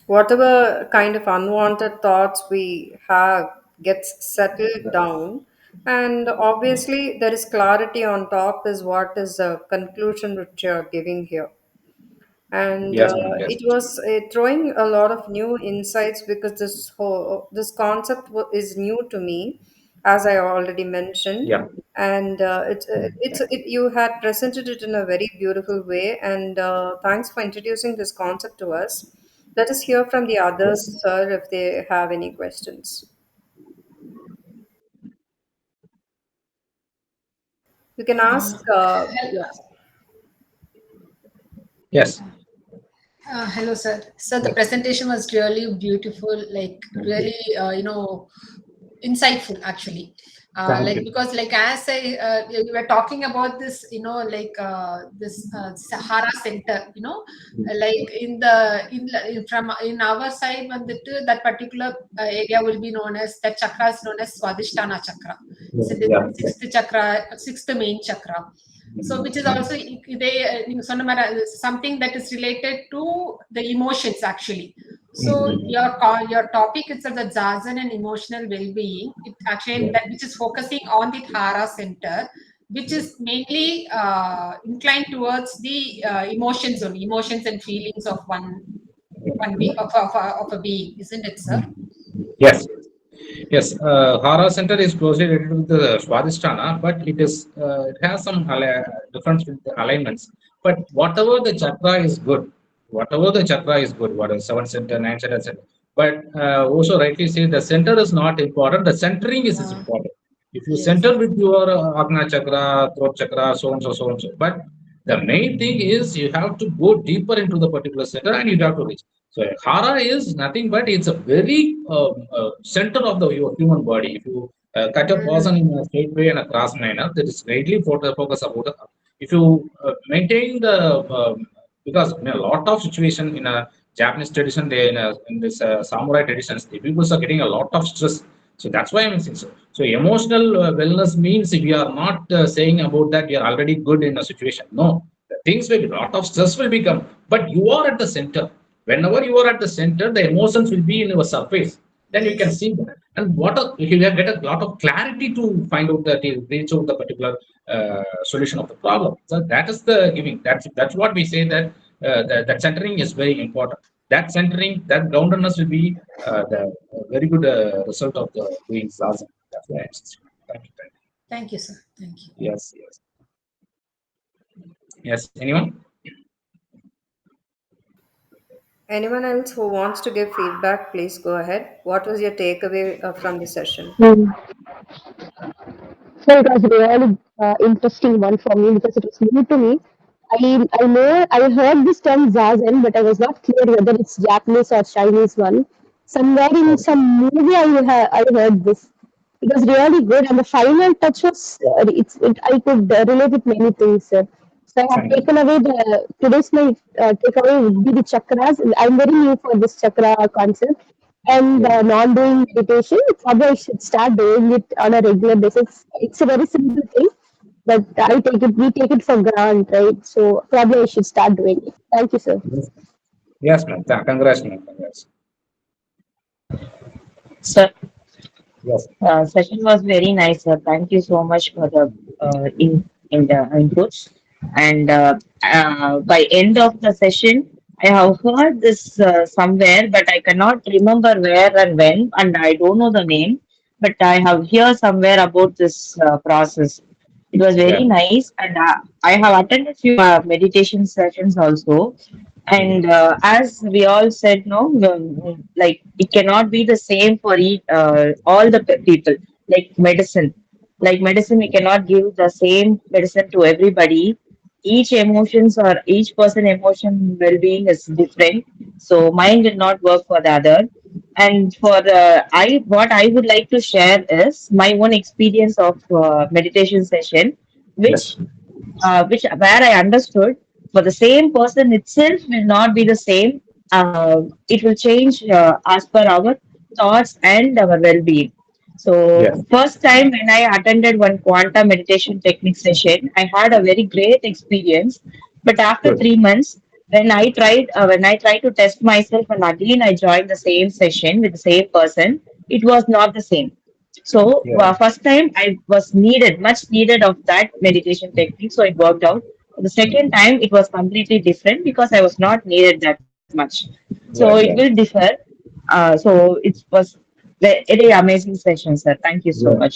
whatever kind of unwanted thoughts we have gets settled down. And obviously, there is clarity on top, is what is the conclusion which you're giving here. And Yes, ma'am. Yes. it was throwing a lot of new insights because this concept is new to me, as I already mentioned. Yeah. And you had presented it in a very beautiful way, and thanks for introducing this concept to us. Let us hear from the others, Yes. sir, if they have any questions. You can ask. Yeah. Yes. Hello, sir. So the Yes. presentation was really beautiful, like Thank you. really, insightful actually. Thank Like you. because like as we were talking about this, this Sahara Center, like from in our side, when that particular area will be known as that chakra is known as Swadhisthana chakra. Yeah. So the Yeah. sixth chakra, sixth main chakra. So which is also they something that is related to the emotions actually. So Mhm. your topic is the Zazen and emotional well-being. It actually Yeah. that which is focusing on the Thara center, which is mainly inclined towards the emotions and feelings of one be of a being, isn't it, sir? Yes. Yes, Hara Center is closely related with the Swadhisthana, but it has some difference with the alignments. But whatever the chakra is good, what is seven center, nine center, etc. But also rightly say the center is not important. The centering is Uh, important. If you yes. center with your Agna chakra, throat chakra, so and so, so and so. But the main thing is you have to go deeper into the particular center and you have to reach. So Hara is nothing but it's a very center of the your human body. If you cut a person in a straight way and a cross manner, that is greatly focus about the. If you maintain the because in a lot of situation in a Japanese tradition, in this samurai traditions, the people are getting a lot of stress. So that's why I'm saying so. So emotional wellness means if we are not saying about that we are already good in a situation. No, the things will be lot of stress will become, but you are at the center. Whenever you are at the center, the emotions will be in your surface. Then you can Yes. see that. And you will get a lot of clarity to find out that you reach out the particular solution of the problem. So that is the giving. That's what we say that that centering is very important. That centering, that groundedness will be the very good result of the doing Zazen. That's why I'm saying. Thank you. Thank you. Thank you, sir. Thank you. Yes. Yes. Yes. Anyone? Anyone else who wants to give feedback, please go ahead. What was your takeaway from the session? Hmm. So it was really interesting one for me because it was new to me. I know I heard this term zazen, but I was not clear whether it's Japanese or Chinese one. Somewhere in Okay. some movie I heard this. It was really good, and the final touch was I could relate with many things. So I have Thank you. taken away the today's my takeaway would be the chakras. I'm very new for this chakra concept, and Yes. non-doing meditation. Probably I should start doing it on a regular basis. It's a very simple thing, but we take it for granted, right? So probably I should start doing it. Thank you, sir. Yes, yes, ma'am. Congrats, ma'am. Congrats. Sir, Yes, session was very nice, sir. Thank you so much for the in the inputs. And by end of the session, I have heard this somewhere, but I cannot remember where and when, and I don't know the name. But I have heard somewhere about this process. It was yeah. very nice, and I have attended few meditation sessions also. And Mhm. as we all said, no, like it cannot be the same for all the people. Like medicine, we cannot give the same medicine to everybody. Each emotions or each person emotion well-being is different. So mine will not work for the other. And for what I would like to share is my own experience of meditation session, Yes, which where I understood for the same person itself will not be the same. It will change as per our thoughts and our well-being. yes. So first time when I attended one quantum meditation technique session, I had a very great experience. But after Good. 3 months, when I tried to test myself and again I joined the same session with the same person, it was not the same. So Yeah, first time I was much needed of that meditation technique, so it worked out. The second mm, time it was completely different because I was not needed that much. So it yeah, will yeah, differ. So it was very amazing session, sir. Thank you so yeah. much.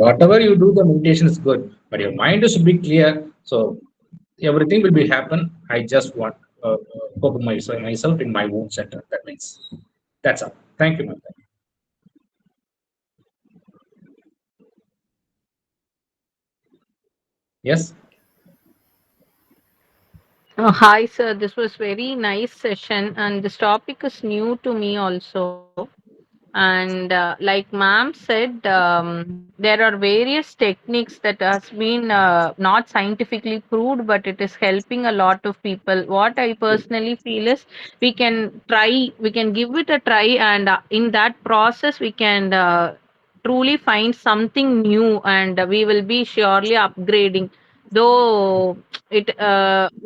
Whatever you do, the meditation is good, but your mind should be clear. So everything will be happen. I just want focus myself in my own center. That means that's all. Thank you, ma'am. Yes. Hi, sir. This was very nice session, and this topic is new to me also. And like ma'am said, there are various techniques that has been not scientifically proved, but it is helping a lot of people. What I personally feel is we can give it a try, and in that process, we can truly find something new, and we will be surely upgrading. Though it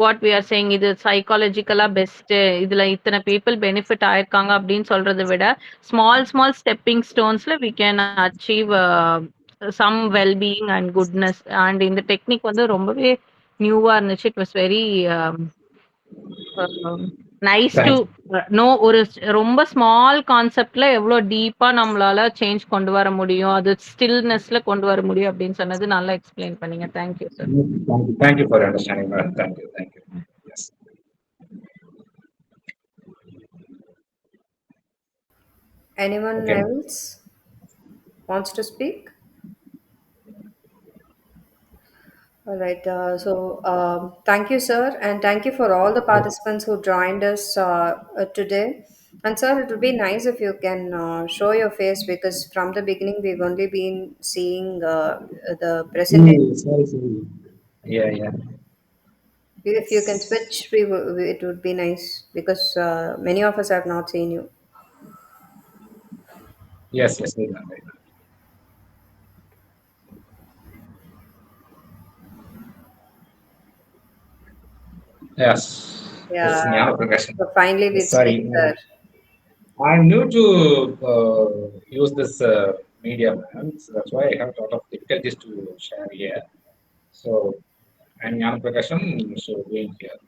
what we are saying இது சைக்காலஜிக்கலா best இதுல இத்தனை people benefit ஆயிருக்காங்க அப்படின்னு சொல்றதை விட small small stepping ஸ்டோன்ஸ்ல we can achieve some wellbeing and goodness and இந்த technique வந்து ரொம்பவே நியூவா இருந்துச்சு it was very nice to Thanks. No ஒரு ரொம்ப ஸ்மால் கான்செப்ட்ல எவ்வளோ டீப்பா நம்மளால சேஞ்ச் கொண்டு வர முடியும் அது ஸ்டில்னஸ்ல கொண்டு வர முடியும் அப்படின்னு சொன்னது நல்லா எக்ஸ்பிளைன் பண்ணீங்க thank you sir Thank you. Thank you for understanding, madam. Thank you. Thank you. Yes. Anyone Okay. else wants to speak? All right. Thank you, sir, and thank you for all the participants who joined us today. And, sir, it would be nice if you can show your face because from the beginning we've only been seeing the presentation. Sorry, sorry. Yeah, yeah. If you can switch, it would be nice because many of us have not seen you. Yes, yes, right, ma'am, right, ma'am. Yes. This is Yeah. Jnana Prakash. So finally, we've seen Sorry. sir. I'm new to use this medium, ma'am. So that's why I have a lot of difficulties to share here. So I'm Jnana Prakasham, so being here.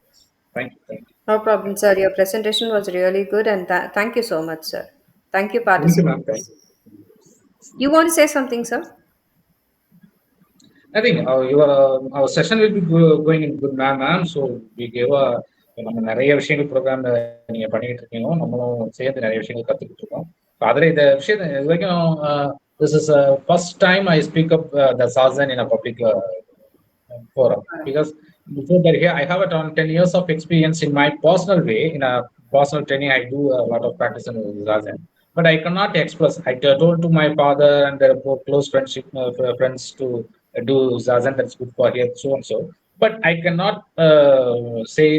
Thank you. Thank you. No problem, sir. Your presentation was really good, and thank you so much, sir. Thank you, Thank you, ma'am. Thank participants. you. You want to say something, sir? I think our session will be going in good manner, ma'am. So we gave a நம்ம நிறைய விஷயங்கள் program நீங்க பண்ணிட்டு இருக்கீங்க நம்மளும் சேர்ந்து நிறைய விஷயங்கள் கத்துக்கிட்டு இருக்கோம் அதில் இந்த விஷயத்தை இது வரைக்கும் this is first time I speak up the சாசன் in a public forum because before that here I have around 10 years of experience in my personal way in a personal training. I do a lot of practice in Zazen, but I cannot express. I told to my father and their close friendship friends to do Zazen. That's good for here, so and so. But I cannot say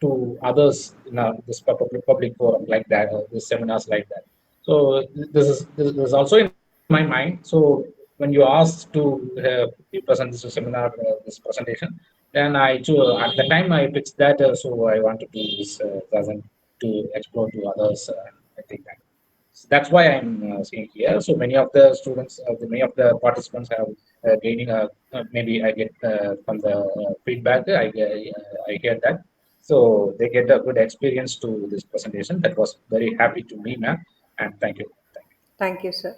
to others in this public forum like that, this seminars like that. So this is also in my mind. So when you asked to present this seminar, this presentation, then I chose, at the time I pitched that, so I wanted to this doesn't to explore to others. I think that. So that's why I'm seeing here. So many of the students, many of the participants have gaining maybe I get from the feedback, I hear that. So they get a good experience to this presentation. That was very happy to me, ma'am. And thank you. Thank you. Thank you, sir.